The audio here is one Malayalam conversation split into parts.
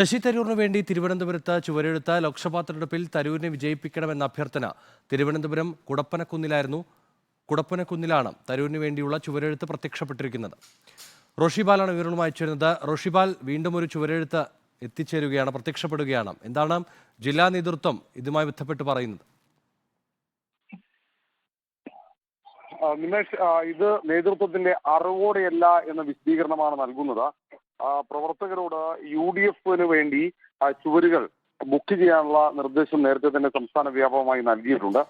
ശശി തരൂരിന് വേണ്ടി തിരുവനന്തപുരത്ത് ചുവരെഴുത്ത ലോക്സഭാ തെരഞ്ഞെടുപ്പിൽ തരൂരിനെ വിജയിപ്പിക്കണമെന്ന അഭ്യർത്ഥന തിരുവനന്തപുരം കുടപ്പനക്കുന്നിലാണ് തരൂരിന് വേണ്ടിയുള്ള ചുവരെഴുത്ത് പ്രത്യക്ഷപ്പെട്ടിരിക്കുന്നത്. റോഷിബാലാണ് വിവരങ്ങളുമായി ചേരുന്നത്. റോഷിബാൽ, വീണ്ടും ഒരു ചുവരെഴുത്ത് പ്രത്യക്ഷപ്പെടുകയാണ്. എന്താണ് ജില്ലാ നേതൃത്വം ഇതുമായി ബന്ധപ്പെട്ട് പറയുന്നത്? നിമേഷ്, ഇത് നേതൃത്വത്തിന്റെ അറിവോടെയല്ല എന്ന വിശദീകരണമാണ് നൽകുന്നത്. പ്രവർത്തകരോട് UDF വേണ്ടി ചുവരുകൾ ബുക്ക് ചെയ്യാനുള്ള നിർദ്ദേശം നേരത്തെ തന്നെ സംസ്ഥാന വ്യാപകമായി നൽകിയിട്ടുണ്ട്.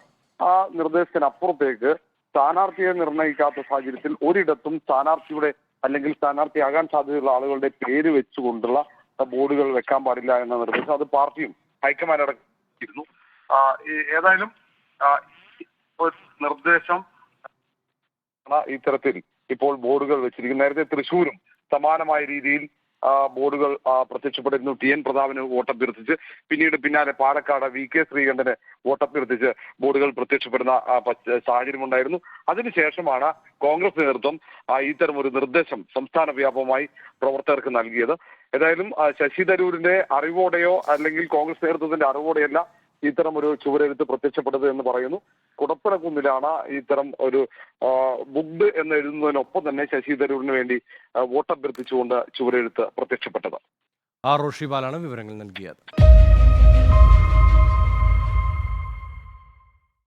ആ നിർദ്ദേശത്തിനപ്പുറത്തേക്ക് സ്ഥാനാർത്ഥിയെ നിർണ്ണയിക്കാത്ത സാഹചര്യത്തിൽ ഒരിടത്തും സ്ഥാനാർത്ഥിയുടെ അല്ലെങ്കിൽ സ്ഥാനാർത്ഥിയാകാൻ സാധ്യതയുള്ള ആളുകളുടെ പേര് വെച്ചുകൊണ്ടുള്ള ബോർഡുകൾ വെക്കാൻ പാടില്ല എന്ന നിർദ്ദേശം അത് പാർട്ടിയും ഹൈക്കമാൻഡ് അടക്കിയിരുന്നു. ഏതായാലും ഒരു നിർദ്ദേശം ഇത്തരത്തിൽ ഇപ്പോൾ ബോർഡുകൾ വെച്ചിരിക്കുന്നു. നേരത്തെ തൃശ്ശൂരും സമാനമായ രീതിയിൽ ബോർഡുകൾ പ്രത്യക്ഷപ്പെട്ടിരുന്നു. TN പ്രതാപന് വോട്ടഭ്യർത്ഥിച്ച്, പിന്നാലെ പാലക്കാട് VK ശ്രീകണ്ഠന് വോട്ടഭ്യർത്ഥിച്ച് ബോർഡുകൾ പ്രത്യക്ഷപ്പെടുന്ന സാഹചര്യം ഉണ്ടായിരുന്നു. അതിനുശേഷമാണ് കോൺഗ്രസ് നേതൃത്വം ഇത്തരം ഒരു നിർദ്ദേശം സംസ്ഥാന വ്യാപകമായി പ്രവർത്തകർക്ക് നൽകിയത്. ഏതായാലും ശശി തരൂരിന്റെ അറിവോടെയോ അല്ലെങ്കിൽ കോൺഗ്രസ് നേതൃത്വത്തിന്റെ അറിവോടെയല്ല ഇത്തരം ഒരു ചുവരെഴുത്ത് പ്രത്യക്ഷപ്പെട്ടത് എന്ന് പറയുന്നു. കുടപ്പനക്കുന്നിലാണ് ഇത്തരം ഒരു ബുക്ഡ് എന്ന് എഴുതുന്നതിനൊപ്പം തന്നെ ശശി തരൂരിന് വേണ്ടി വോട്ടഭ്യർത്ഥിച്ചുകൊണ്ട് ചുവരെഴുത്ത് പ്രത്യക്ഷപ്പെട്ടത്. റോഷിബാലാണ് വിവരങ്ങൾ നൽകിയത്.